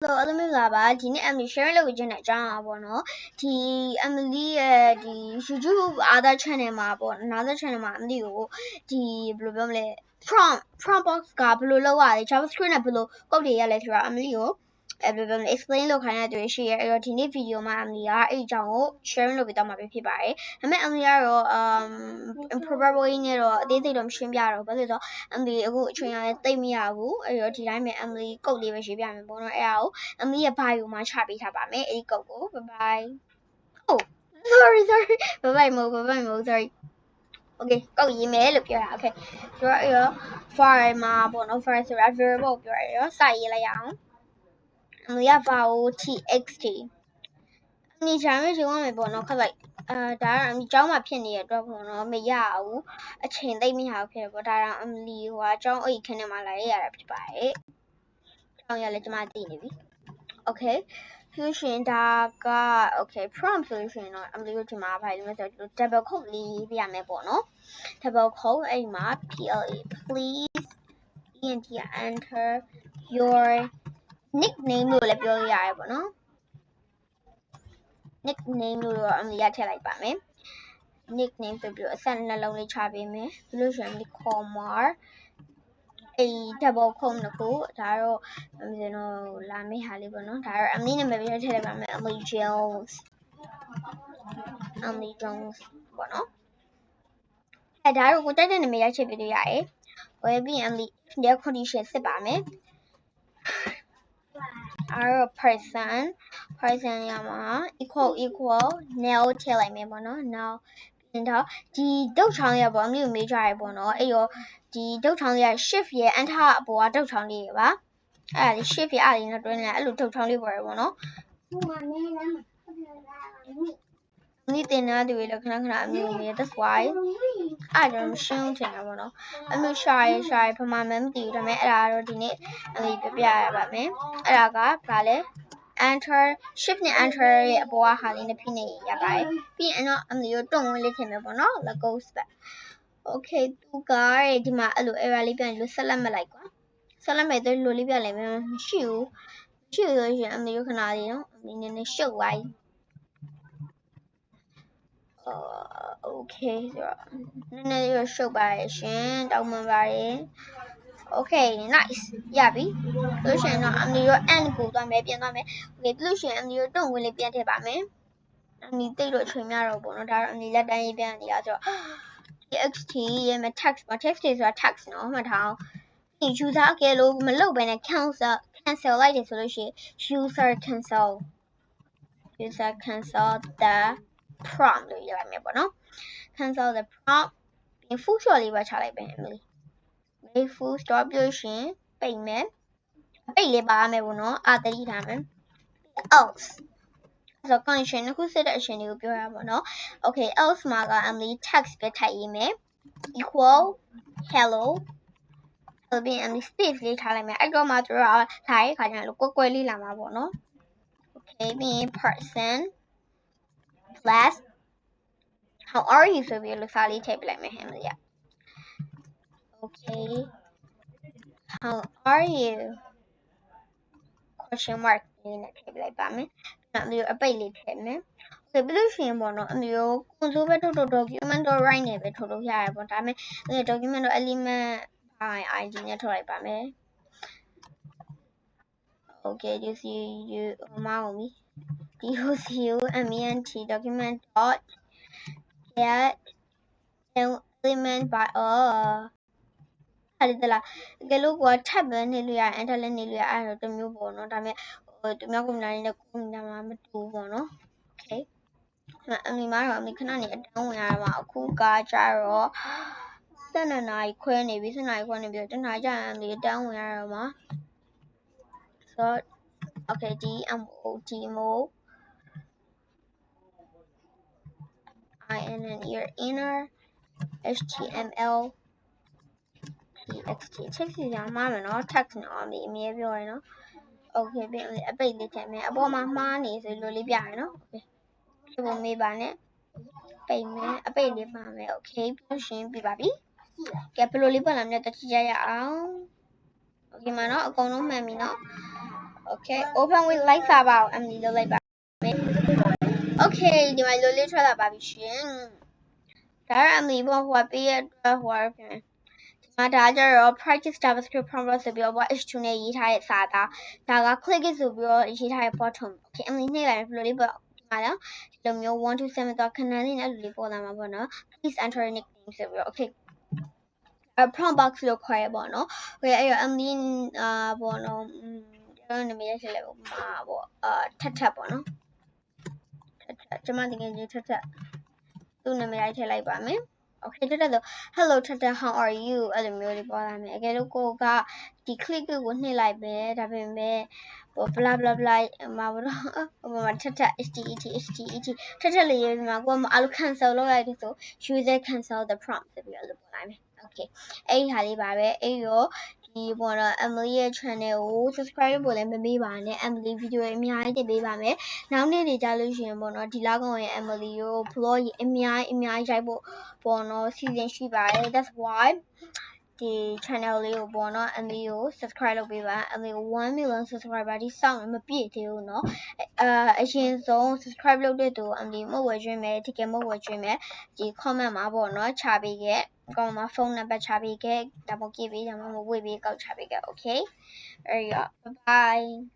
Hello အားလုံးမင်္ဂလာပါဒီနေ့ Emily share လုပ်ပေးခြင်းတဲ့အကြောင်းอ่ะပေါ့နော်ဒီ Emily ရဲ့ဒီ YouTube other channel မှာပေါ့ another channel မှာ Emily ကိုဒီဘယ်လိုပြောမလဲ prompt box ကဘယ်လိုလုပ်ရလဲ JavaScript နဲ့ဘယ်လိုကုတ်တွေရလဲဆိုတာ Emily ကိုဘယ်လိုပြောမလဲ explain လုပ်ခိုင်းတဲ့တွေ့ရှိရအဲ့တော့ဒီနေ့ video မှာ Emily ကအဲ့အကြောင်းကို share လုပ်ပေးတော့မှာဖြစ်ပါတယ်ဒါပေမဲ့ Emily ကတော့improper way နဲ့တော့အသေးစိတ်တော့မရှင်းပြတော့ဘာလို့လဲဆိုတော့ Emily အခုအချိန်ရလည်းသိမ့်မရဘူးအဲ့တော့ဒီတိုင်းပဲ Emily ကုတ်လေးပဲရေးပြမယ်ပေါ့နော်အဲ့ဒါကို Emily ရဲ့ bio မှာချပေးထားပါမယ်အဲ့ဒီကုတ်ကို bye bye oh sorry bye bye mo sorry okay ကုတ်ရေးမယ်လို့ပြောတာ okay ဆိုတော့အဲ့တော့ file မှာပေါ့နော် file ဆိုတာ variable ကိုပြောရတော့စာရေးလိုက်ရအောင် Emily က file txt Emily ဂျာမရေးဝင်မယ်ပေါ့နော်ခက်လိုက်ဒါကတော့ Emily ကျောင်းမှာဖြစ်နေတဲ့အတွက်ပေါ့နော်မရဘူးအချိန်သိမ့်မရဘူးဖြစ်တယ်ပေါ့ဒါတော့ Emily ဟိုကကျောင်းအိတ်ခင်းထဲမှာလာရတာဖြစ်ပါတယ်ကျောင်းရလဲကျမသိနေပြီ okay solution ဒါက okay prompt solution တော့ Emily တို့ဒီမှာဘာလဲဆိုတော့ double quote လေးပြရမယ်ပေါ့နော် double quote အဲ့ဒီမှာ PLA please enter your nickname လို့လည်းပြောရရတယ်ပေါ့နော် nickname လို့တော့ Emily ရထည့်လိုက်ပါမယ် nickname ဆိုပြီးတော့အဆက်နှလုံးလေးချပေးမယ်ပြီးလို့ရှိရင် Emily comma အဲ့ double quote နှစ်ခုဒါတော့ Emily တို့လာမယ့်ဟာလေးပေါ့နော်ဒါတော့ Emily နာမည်ပဲထည့်လိုက်ပါမယ် Emily Jones ပေါ့နော်အဲ့ဒါတော့ကိုတိုက်တဲ့နာမည်ရချပေးလို့ရတယ်ဝယ်ပြီး Emily their condition စစ်ပါမယ်our person ရမှာ equal now ထည့်လိုက်မယ်ပေါ့နော် now ပြင်တော့ဒီဒုတ်ချောင်းရပေါ့အမျိုးမေးကြရပေါ့နော်အဲ့ရောဒီဒုတ်ချောင်းရ shift ရ enter အပေါ်ကဒုတ်ချောင်းလေးပါအဲ့ဒါလေး shift ရအဲ့လေးနဲ့တွဲနေတာအဲ့လိုဒုတ်ချောင်းလေးပေါ်ရပေါ့နော်ဒီတင်နာတွေလည်းခဏခဏအမျိုးမေး that's why အဲ့ဒါမရှင်းထင်တာပေါ့နော်အမျိုးရှာရဖမာမဲမသိဘူးဒါပေမဲ့အဲ့ဒါတော့ဒီနေ့အလေးပြပြရပါမယ်အဲ့ဒါကဘာလဲ enter shift နဲ့ enter ရဲ့အပေါ်ကဟာလေးနဲ့ဖိနေရပါတယ်ပြီးရင်တော့အမျိုးတို့တွန့်ဝင်လေးထည့်မယ်ပေါ့နော် let go spec okay သူကဒီမှာအဲ့လို error လေးပြန်လို့ဆက်လက်မလိုက်ကွာဆက်လက်မဲ့တဲ့လိုလေးပြန်လိုက်မယ်မရှိဘူးဆိုရင်အမျိုးခဏလေးနော်အမျိုးနည်းနည်းရှုပ်သွားပြီokay ဆိုတော့နည်းနည်းလေးရှုပ်ပါရဲ့ရှင်တောင်းပန်ပါတယ် okay nice ရပြီလို့ရှိရင်တော့ Emily တို့ end ကိုသွားမယ်ပြန်သွားမယ် okay လို့ရှိရင် Emily တို့တွန့်ဝင်လေးပြန်ထည့်ပါမယ် Emily တိတ်တော့အချိန်များတော့ပေါ့နော်ဒါတော့ Emily လက်တန်းရေးပြန်နေရဆိုတော့ txt ရဲ့ text မှာ text တွေဆိုတာ text နော်မှတ်ထားအောင်ဒီ user ကလို့မလုပ်ဘဲနဲ့ cancel လိုက်တယ်ဆိုလို့ရှိရင် user cancel the prompt လို့ရေးလိုက်မယ်ပေါ့နော် cancel the prompt ပြီး full stop လေးပါချလိုက်ပဲ Emily full stop ပြရှင်ပိတ်မယ်ပိတ်လေးပါမယ်ပေါ့နော်အာတတိထားမယ် else ဆို condition တစ်ခုစစ်တဲ့အရှင်တွေကိုပြောရပါတော့ okay else မှာက Emily text ပဲထည့်ရေးမယ် equal hello ဆိုပြီး Emily space လေးထားလိုက်မယ်အဲ့တော့မှသူတို့ကထားရခါကျရင်ကွယ်လေးလာမှာပေါ့နော် okay ပြီး person plus how are you ဆိုပြီးလို့စာလေးထည့်ပြလိုက်မယ် Emily က okay how are you question mark နဲ့ထည့်ပြလိုက်ပါမယ်အမျိုးအပိတ်လေးထည့်မယ်ဆိုပြီးလို့ရှိရင်ပေါ့နော်အမျိုး console ပဲထုတ် document write နဲ့ပဲထုတ်ရရပေါ့ဒါပေမဲ့ document element by id နဲ့ထုတ်လိုက်ပါမယ် okay you see you mommy document document dot get element by အဲ့ဒါလားကဲလို့က tab ပဲနေလို့ရ enter လည်းနေလို့ရအဲ့တော့တမျိုးပေါ့နော်ဒါပေမဲ့သူများကွန်ပျူတာနဲ့ကွန်ပျူတာမှာမတူပေါ့နော် okay အမေမားတော့အမေခဏနေအတန်းဝင်ရမှာအခုကကြတော့12နာရီခွဲနေပြီ12နာရီခွဲနေပြီတနားကြရင်အမေအတန်းဝင်ရတော့မှာ so okay dmo inner html txt text ရမှာမယ်နော် text နော်အမြဲပြောရနော် okay ပြန်အပိတ်လေးထည့်မယ်အပေါ်မှာမှားနေဆိုလိုလေးပြရနော် okay ဒီပုံမေးပါနဲ့ပိတ်မယ်အပိတ်လေးပါမယ် okay ပြန်ရှင်းပြပါပြီကဲဘယ်လိုလေးပတ်လာမလဲတတိယရအောင် okay မှာနော်အကုန်လုံးမှန်ပြီနော် Okay open with like စာပါအောင် Emily လုပ်လိုက်ပါမယ် Okay ဒီမှာလိုလေးထွက်လာပါပြီရှင်ဒါက Emily ဘောဟိုပေးရတော့ဟိုဖြစ်မယ်ဒီမှာဒါကြတော့ practice JavaScript prompt ဆိုပြီးတော့ what h2 နဲ့ရေးထားတဲ့စာသားဒါက click it ဆိုပြီးတော့ရေးထားတဲ့ bottom Okay Emily နှိပ်လိုက်ဘယ်လိုလေးပေါ့ဒီမှာတော့ဒီလိုမျိုး1 2 7တော့ခဏလေးနဲ့အဲ့လိုလေးပေါ်လာမှာပေါ့နော် please enter your nickname ဆိုပြီးတော့ Okay prompt box လို့ခေါ်ရပေါ့နော် Okay အဲ့တော့ Emily ပေါ့နော်ကျွန်တော်နာမည်ရချက်လိုက်ပါပေါ့ထက်ထက်ပေါ့နော်ကျွန်မတကယ်ကြီးထက်ထက်သူ့နာမည်ထည့်လိုက်ပါမယ် Okay ထက်ထက်ဆို hello ထက်ထက် how are you အဲ့လိုမျိုးလေးပေါ်လာမယ်အကယ်လို့ကိုကဒီ click ကိုနှိပ်လိုက်ပဲဒါပေမဲ့ဟို blah blah blah မှာပေါ့နော်ဟိုမှာထက်ထက် htet ထက်ထက်လေးရေးပြီးမှာကိုကအားလုံး cancel လုပ်လိုက်တယ်ဆို user cancel the prompt ဆိုပြီးတော့လို့ပေါ်လာမယ် Okay အဲ့ဒီဟာလေးပါပဲအဲ့ရောဒီပေါ်တော့ Emily ရဲ့ channel ကို subscribe ဖို့လည်းမမေ့ပါနဲ့ Emily video တွေအများကြီးတင်ပေးပါမယ်နောက်နေ့တွေကြာလို့ရှိရင်ပေါ့နော်ဒီလောက်ကောင်ရဲ့ Emily ကို vlog အများကြီးရိုက်ဖို့ပေါ့နော် season ရှိပါတယ် that's why ဒီ channel လေးကိုပေါ့နော် Emily ကို subscribe လုပ်ပေးပါ Emily ကို1 million subscriber ဒီစောင့်မပြည့်သေးဘူးเนาะအရင်ဆုံး subscribe လုပ်တဲ့သူ Emily မဝယ်ကျွင်းမယ်တကယ်မဝယ်ကျွင်းမယ်ဒီ comment မှာပေါ့နော်ချပေးခဲ့ကောင်မှာဖုန်းနံပါတ်ချပေးခဲ့ဒါမှမဟုတ်ကြည့်ပေးဒါမှမဟုတ်ဝေပေးကောက်ချပေးခဲ့ okay အဲ့ရ bye bye